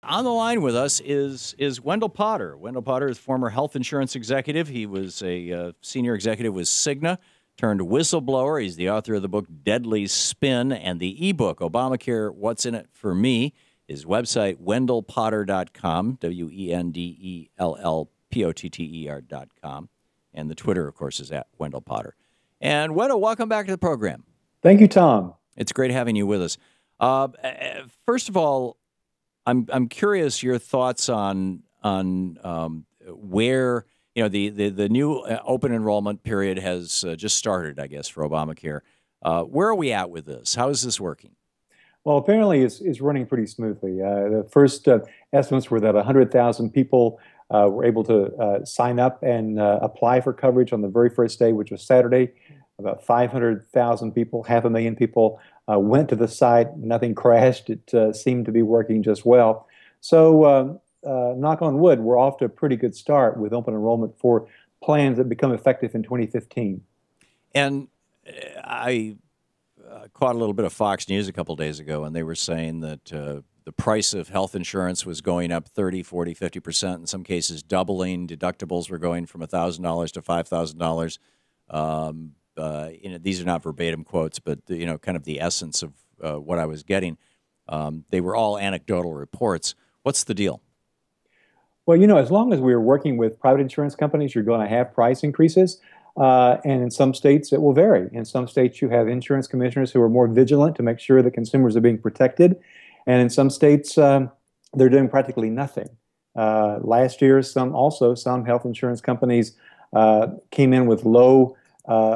On the line with us is Wendell Potter. Wendell Potter is former health insurance executive. He was a senior executive with Cigna, turned whistleblower. He's the author of the book Deadly Spin and the ebook Obamacare, What's in It for Me. His website, wendellpotter.com, WENDELLPOTTER.com. And the Twitter, of course, is at Wendell Potter. And Wendell, welcome back to the program. Thank you, Tom. It's great having you with us. First of all, I'm curious your thoughts on where the new open enrollment period has just started, I guess, for Obamacare. Where are we at with this? How is this working? Well, apparently it's running pretty smoothly. The first estimates were that 100,000 people were able to sign up and apply for coverage on the very first day, which was Saturday. About 500,000 people, 500,000 people went to the site. Nothing crashed. It seemed to be working just well. So, knock on wood, we're off to a pretty good start with open enrollment for plans that become effective in 2015. And I caught a little bit of Fox News a couple of days ago, and they were saying that the price of health insurance was going up 30, 40, 50%, in some cases doubling. Deductibles were going from $1,000 to $5,000. These are not verbatim quotes, but kind of the essence of what I was getting. They were all anecdotal reports. What's the deal? Well, as long as we're working with private insurance companies, you're going to have price increases. And in some states, it will vary. In some states, you have insurance commissioners who are more vigilant to make sure that consumers are being protected. And in some states, they're doing practically nothing. Last year, some health insurance companies came in with low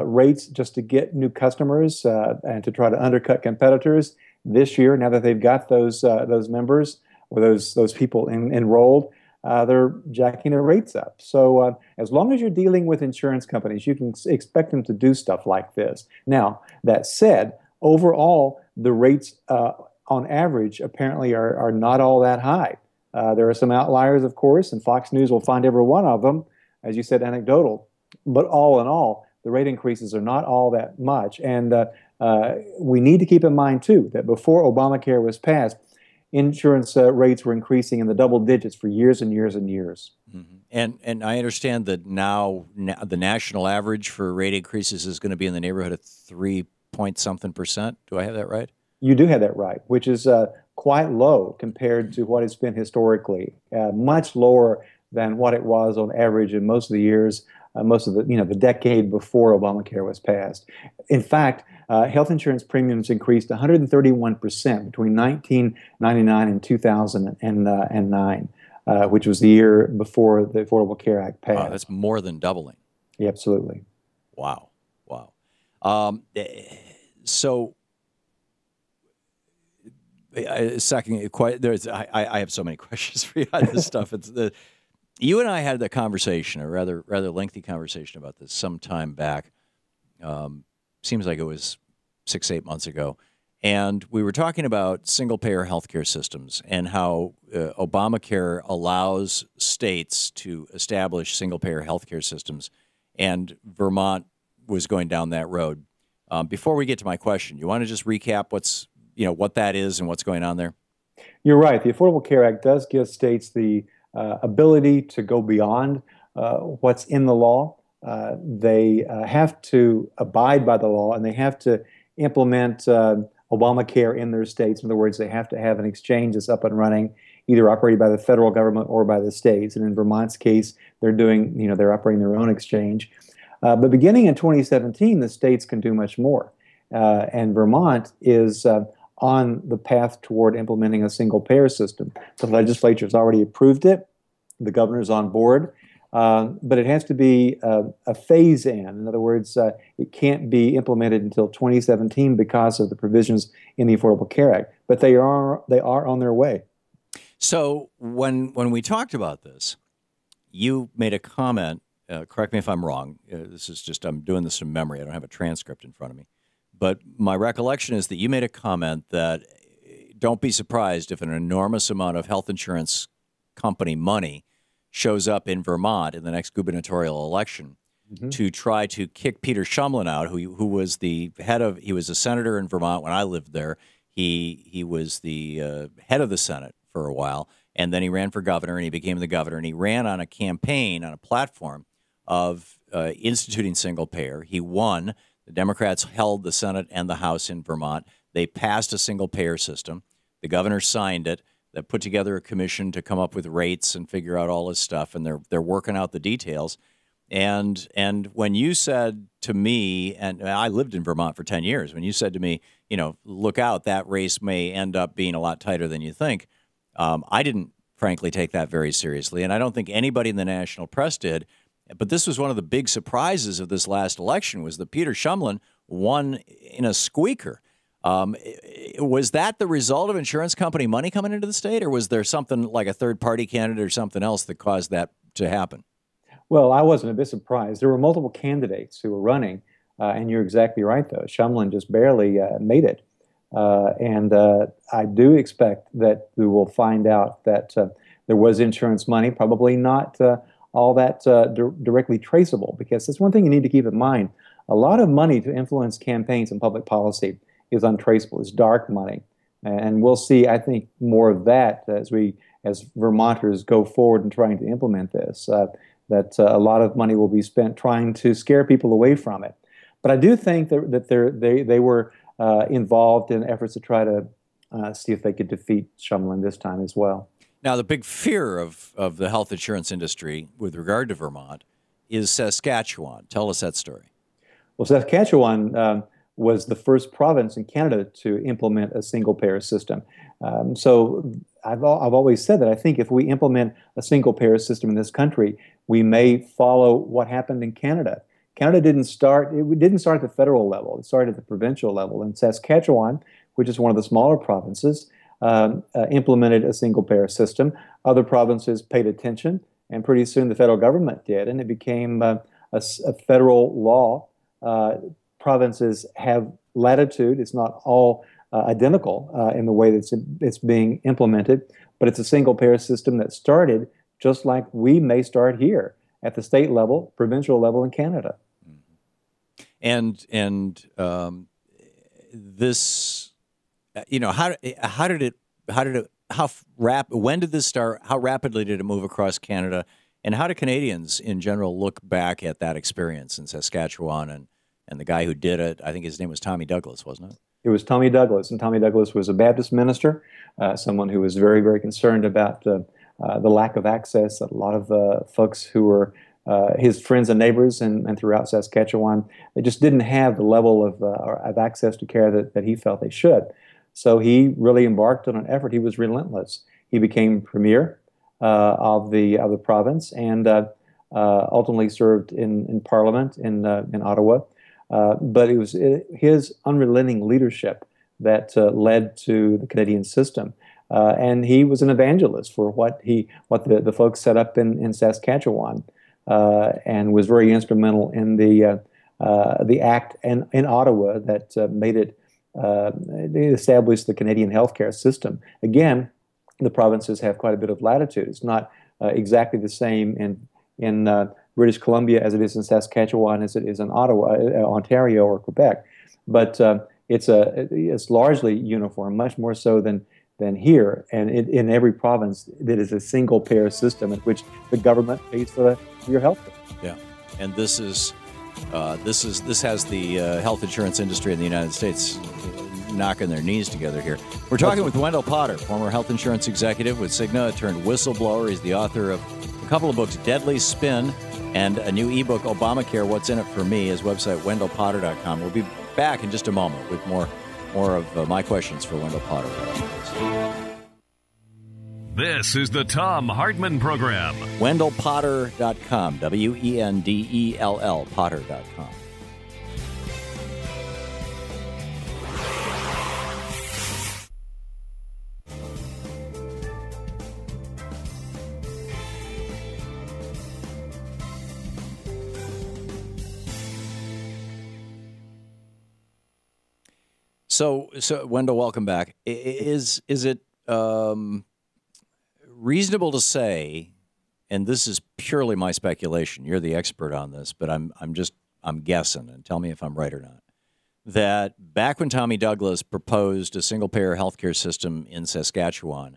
rates just to get new customers and to try to undercut competitors. This year, now that they've got those members or those people enrolled, they're jacking their rates up. So as long as you're dealing with insurance companies, you can expect them to do stuff like this. Now, that said, overall, the rates on average apparently are not all that high. There are some outliers, of course, and Fox News will find every one of them, as you said, anecdotal. But all in all, the rate increases are not all that much. And we need to keep in mind, too, that before Obamacare was passed, insurance rates were increasing in the double digits for years and years and years. Mm-hmm. And I understand that now the national average for rate increases is going to be in the neighborhood of 3-point-something%. Do I have that right? You do have that right, which is quite low compared to what it's been historically, much lower than what it was on average in most of the years, most of the decade before Obamacare was passed. In fact, health insurance premiums increased 131% between 1999 and 2009, which was the year before the Affordable Care Act passed. Wow, that's more than doubling. Yeah, absolutely. Wow. So, second, I have so many questions for you on this stuff. You and I had a conversation, a rather lengthy conversation about this some time back. Seems like it was 6-8 months ago. And we were talking about single-payer healthcare systems and how Obamacare allows states to establish single-payer healthcare systems, and Vermont was going down that road. Before we get to my question, you want to just recap what that is and what's going on there? You're right. The Affordable Care Act does give states the ability to go beyond what's in the law. They have to abide by the law, and they have to implement Obamacare in their states. In other words, they have to have an exchange that's up and running, either operated by the federal government or by the states. And in Vermont's case, they're operating their own exchange. But beginning in 2017, the states can do much more. And Vermont is on the path toward implementing a single-payer system. The legislature has already approved it. The governor's on board. But it has to be a phase-in. In other words, it can't be implemented until 2017 because of the provisions in the Affordable Care Act. But they are on their way. So when we talked about this, you made a comment. Correct me if I'm wrong. I'm doing this from memory. I don't have a transcript in front of me. But my recollection is that you made a comment that don't be surprised if an enormous amount of health insurance company money shows up in Vermont in the next gubernatorial election to try to kick Peter Shumlin out, who was the head of, he was a senator in Vermont when I lived there. He was the head of the Senate for a while, and then he ran for governor, and he became the governor, and he ran on a campaign, on a platform of instituting single payer. He won. The Democrats held the Senate and the House in Vermont. They passed a single payer system. The governor signed it. They put together a commission to come up with rates and figure out all this stuff, and they're working out the details. And when you said to me, and I lived in Vermont for 10 years, when you said to me, you know, look out, that race may end up being a lot tighter than you think, I didn't, frankly, take that very seriously, and I don't think anybody in the national press did. But this was one of the big surprises of this last election, was that Peter Shumlin won in a squeaker. Was that the result of insurance company money coming into the state, or was there something like a third-party candidate or something else that caused that to happen? Well, I wasn't a bit surprised. There were multiple candidates who were running, and you're exactly right, though. Shumlin just barely made it. And I do expect that we will find out that there was insurance money, probably not all that directly traceable, because that's one thing you need to keep in mind. A lot of money to influence campaigns and public policy is untraceable. It's dark money. And we'll see, I think, more of that as Vermonters go forward in trying to implement this, that a lot of money will be spent trying to scare people away from it. But I do think that they were involved in efforts to try to see if they could defeat Shumlin this time as well. Now, the big fear of the health insurance industry with regard to Vermont is Saskatchewan. Tell us that story. Well, Saskatchewan was the first province in Canada to implement a single-payer system. So I've always said that I think if we implement a single-payer system in this country, we may follow what happened in Canada. Canada didn't start at the federal level. It started at the provincial level. And Saskatchewan, which is one of the smaller provinces, implemented a single-payer system. Other provinces paid attention, and pretty soon the federal government did, and it became a federal law. Provinces have latitude. It's not all identical in the way that it's being implemented, but it's a single-payer system that started just like we may start here at the state level, provincial level in Canada. And this, you know, when did this start? How rapidly did it move across Canada? And how do Canadians in general look back at that experience in Saskatchewan and the guy who did it? I think his name was Tommy Douglas, wasn't it? It was Tommy Douglas, and Tommy Douglas was a Baptist minister, someone who was very, very concerned about the lack of access. A lot of folks who were his friends and neighbors and throughout Saskatchewan, they just didn't have the level of access to care that he felt they should. So he really embarked on an effort. He was relentless. He became premier of the province and ultimately served in Parliament in Ottawa. But it was his unrelenting leadership that led to the Canadian system. And he was an evangelist for what the folks set up in Saskatchewan, and was very instrumental in the act in Ottawa that made it established the Canadian healthcare system. Again, the provinces have quite a bit of latitude. It's not exactly the same in British Columbia as it is in Saskatchewan, as it is in Ottawa, Ontario, or Quebec, but it's largely uniform, much more so than here. And in every province, it is a single-payer system in which the government pays for your health care. Yeah, and this has the health insurance industry in the United States knocking their knees together here. We're talking with Wendell Potter, former health insurance executive with Cigna, turned whistleblower. He's the author of a couple of books, Deadly Spin, and a new ebook, Obamacare, What's in It for Me. His website, wendellpotter.com. We'll be back in just a moment with more of my questions for Wendell Potter. This is the Thom Hartmann Program. wendellpotter.com, Wendell, Potter.com. So Wendell, welcome back. Is it reasonable to say, and this is purely my speculation, you're the expert on this, but I'm guessing, and tell me if I'm right or not, that back when Tommy Douglas proposed a single-payer healthcare system in Saskatchewan,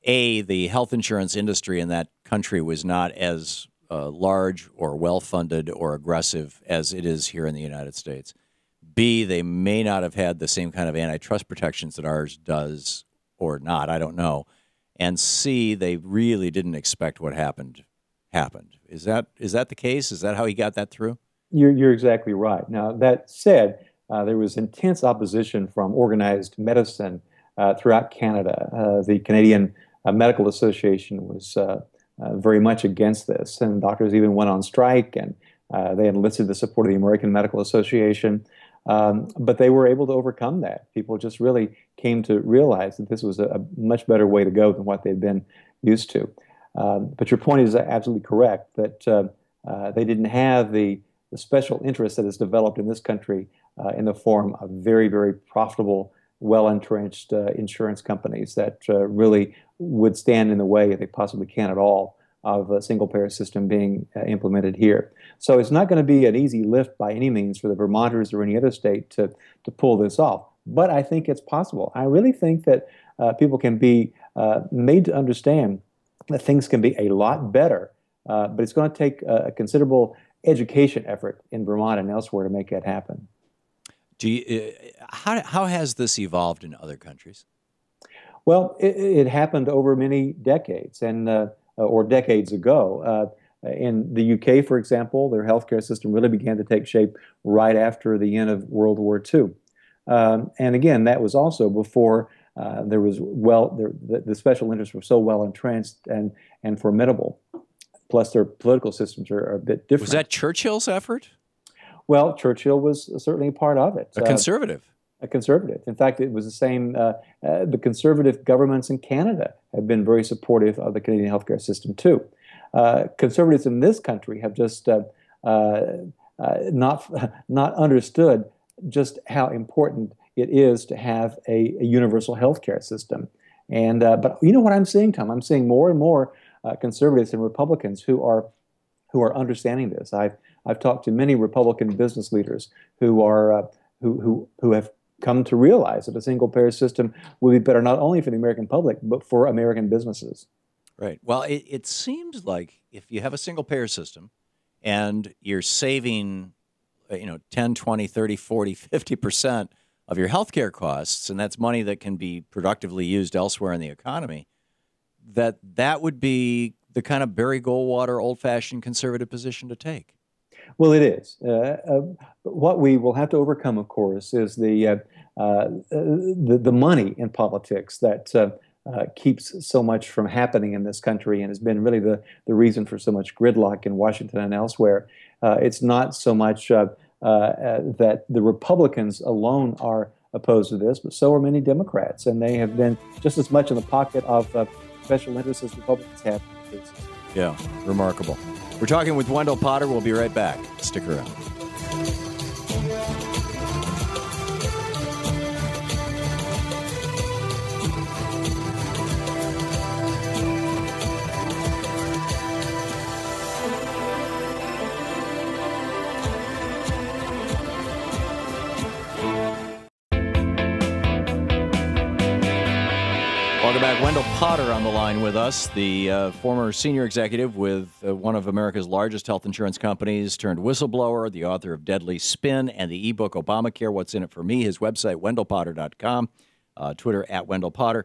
the health insurance industry in that country was not as large or well-funded or aggressive as it is here in the United States. B, they may not have had the same kind of antitrust protections that ours does or not. I don't know. And C, they really didn't expect what happened. Is that the case? Is that how he got that through? You're exactly right. Now, that said, there was intense opposition from organized medicine throughout Canada. The Canadian Medical Association was very much against this, and doctors even went on strike, and they enlisted the support of the American Medical Association. But they were able to overcome that. People just really came to realize that this was a much better way to go than what they'd been used to. But your point is absolutely correct, that they didn't have the special interest that has developed in this country in the form of very, very profitable, well-entrenched insurance companies that really would stand in the way, if they possibly can at all, of a single-payer system being implemented here. So it's not going to be an easy lift by any means for the Vermonters or any other state to pull this off. But I think it's possible. I really think that people can be made to understand that things can be a lot better, but it's going to take a considerable education effort in Vermont and elsewhere to make that happen. How has this evolved in other countries? Well, it happened over many decades, and or decades ago. In the UK, for example, their healthcare system really began to take shape right after the end of World War II. And again, that was also before there was the special interests were so well entrenched and formidable. Plus, their political systems are a bit different. Was that Churchill's effort? Well, Churchill was certainly a part of it. A conservative. A conservative. In fact, it was the same. The conservative governments in Canada have been very supportive of the Canadian healthcare system too. Conservatives in this country have just not understood just how important it is to have a universal healthcare system. And but you know what I'm seeing, Tom? I'm seeing more and more conservatives and Republicans who are understanding this. I've talked to many Republican business leaders who are who have come to realize that a single-payer system will be better not only for the American public, but for American businesses. Right. Well, it seems like if you have a single-payer system and you're saving, 10, 20, 30, 40, 50% of your healthcare costs, and that's money that can be productively used elsewhere in the economy, that would be the kind of Barry Goldwater, old-fashioned conservative position to take. Well, it is. What we will have to overcome, of course, is the money in politics that keeps so much from happening in this country and has been really the reason for so much gridlock in Washington and elsewhere. It's not so much that the Republicans alone are opposed to this, but so are many Democrats, and they have been just as much in the pocket of special interests as Republicans have. Yeah, remarkable. We're talking with Wendell Potter. We'll be right back. Stick around. Welcome back. Wendell Potter on the line with us, the former senior executive with one of America's largest health insurance companies, turned whistleblower, the author of Deadly Spin and the ebook Obamacare, What's in It for Me, his website, wendellpotter.com, Twitter @WendellPotter.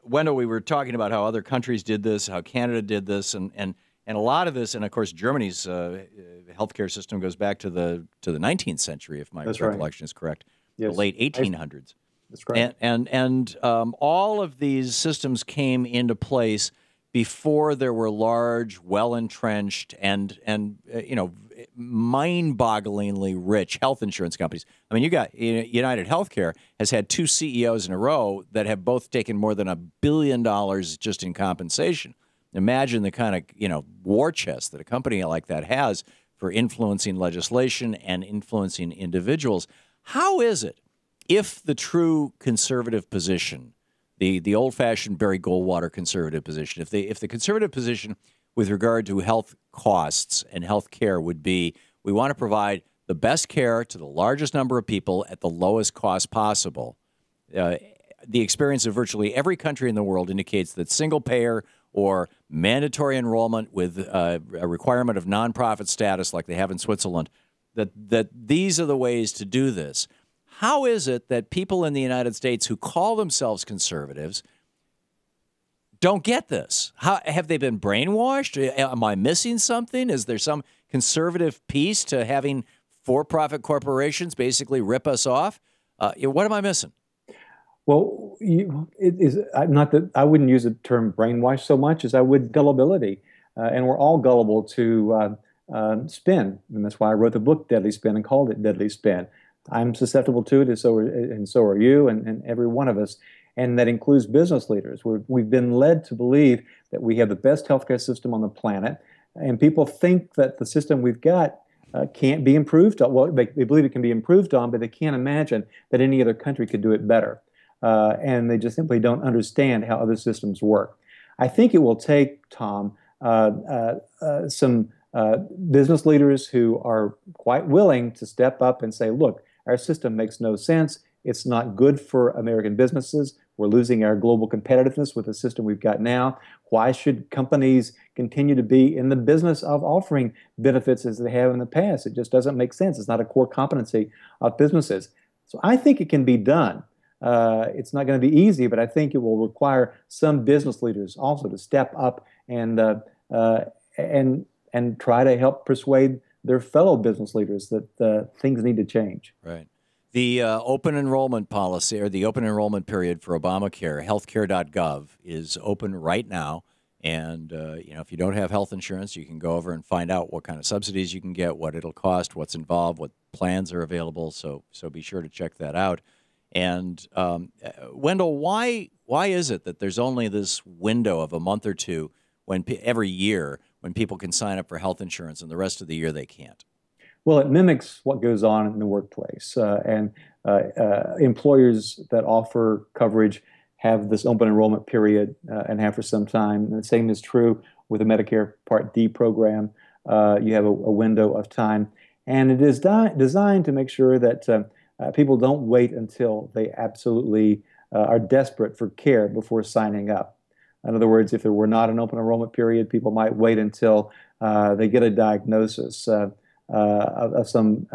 Wendell, we were talking about how other countries did this, how Canada did this, and a lot of this, and of course Germany's healthcare system goes back to the 19th century, if my recollection is correct, yes. The late 1800s. That's correct. And all of these systems came into place before there were large, well-entrenched, and mind-bogglingly rich health insurance companies. I mean, you got United Healthcare has had 2 CEOs in a row that have both taken more than $1 billion just in compensation. Imagine the kind of war chest that a company like that has for influencing legislation and influencing individuals. How is it? If the true conservative position, the old-fashioned Barry Goldwater conservative position, if the conservative position with regard to health costs and health care would be, we want to provide the best care to the largest number of people at the lowest cost possible, the experience of virtually every country in the world indicates that single payer or mandatory enrollment with a requirement of nonprofit status like they have in Switzerland, that these are the ways to do this. How is it that people in the United States who call themselves conservatives don't get this? How have they been brainwashed? Am I missing something? Is there some conservative piece to having for-profit corporations basically rip us off? What am I missing? Well, it is not that I wouldn't use the term brainwash so much as I would gullibility. And we're all gullible to spin. And that's why I wrote the book, Deadly Spin, and called it Deadly Spin. I'm susceptible to it, and so are you, and every one of us. And that includes business leaders. We've been led to believe that we have the best healthcare system on the planet, and people think that the system we've got can't be improved on. Well, they believe it can be improved on, but they can't imagine that any other country could do it better. And they just simply don't understand how other systems work. I think it will take, Tom, some business leaders who are quite willing to step up and say, look, our system makes no sense. It's not good for American businesses. We're losing our global competitiveness with the system we've got now. Why should companies continue to be in the business of offering benefits as they have in the past? It just doesn't make sense. It's not a core competency of businesses. So I think it can be done. It's not going to be easy, but I think it will require some business leaders also to step up and try to help persuade their fellow business leaders that things need to change. Right. The open enrollment policy, or the open enrollment period for Obamacare, healthcare.gov, is open right now. And if you don't have health insurance, you can go over and find out what kind of subsidies you can get, what it'll cost, what's involved, what plans are available. So be sure to check that out. And Wendell, why is it that there's only this window of a month or two every year when people can sign up for health insurance, and the rest of the year they can't? Well, it mimics what goes on in the workplace. And employers that offer coverage have this open enrollment period and have for some time. And the same is true with the Medicare Part D program. You have a window of time. And it is designed to make sure that people don't wait until they absolutely are desperate for care before signing up. In other words, if there were not an open enrollment period, people might wait until they get a diagnosis of some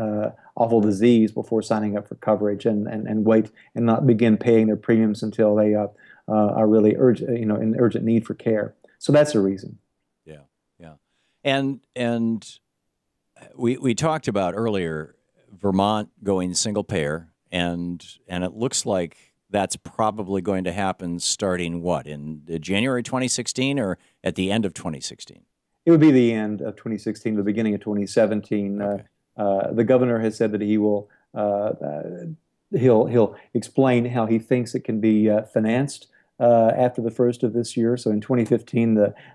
awful disease before signing up for coverage, and wait and not begin paying their premiums until they are really in urgent need for care. So that's the reason. Yeah. And we talked about earlier Vermont going single payer, and it looks like that's probably going to happen starting in January 2016 or at the end of 2016? It would be the end of 2016, the beginning of 2017. Okay. The governor has said that he will he'll explain how he thinks it can be financed after the first of this year. So in 2015,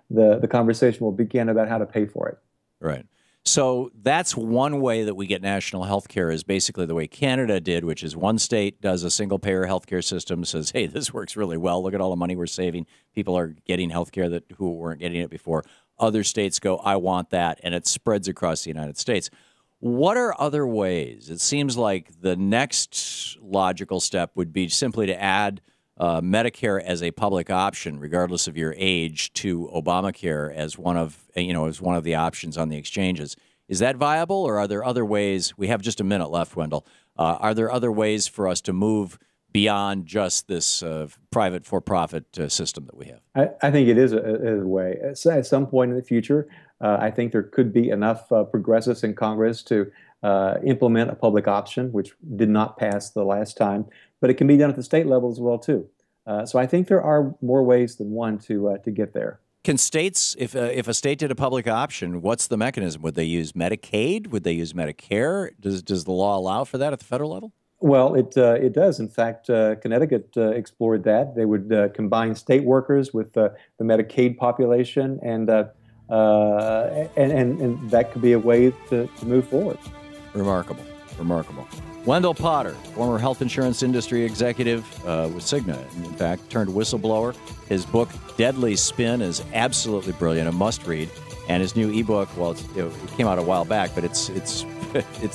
the conversation will begin about how to pay for it. Right. So that's one way that we get national health care, is basically the way Canada did, which is one state does a single-payer health care system, says, hey, this works really well. Look at all the money we're saving. People are getting health care who weren't getting it before. Other states go, I want that, and it spreads across the United States. What are other ways? It seems like the next logical step would be simply to add Medicare as a public option, regardless of your age, to Obamacare as one of the options on the exchanges. Is that viable, or are there other ways? We have just a minute left, Wendell. Are there other ways for us to move beyond just this private for-profit system that we have? I think it is a way. At some point in the future, I think there could be enough progressives in Congress to implement a public option, which did not pass the last time. But it can be done at the state level as well, too. So I think there are more ways than one to get there. Can states, if a state did a public option, what's the mechanism? Would they use Medicaid? Would they use Medicare? Does the law allow for that at the federal level? Well, it does. In fact, Connecticut explored that. They would combine state workers with the Medicaid population, and that could be a way to move forward. Remarkable. Wendell Potter, former health insurance industry executive with Cigna, in fact, turned whistleblower. His book, Deadly Spin, is absolutely brilliant, a must-read. And his new ebook, well, it came out a while back, but it's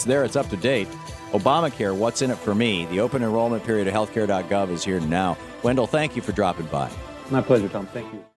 there, it's up to date. Obamacare, what's in it for me? The open enrollment period at healthcare.gov is here now. Wendell, thank you for dropping by. My pleasure, Tom. Thank you.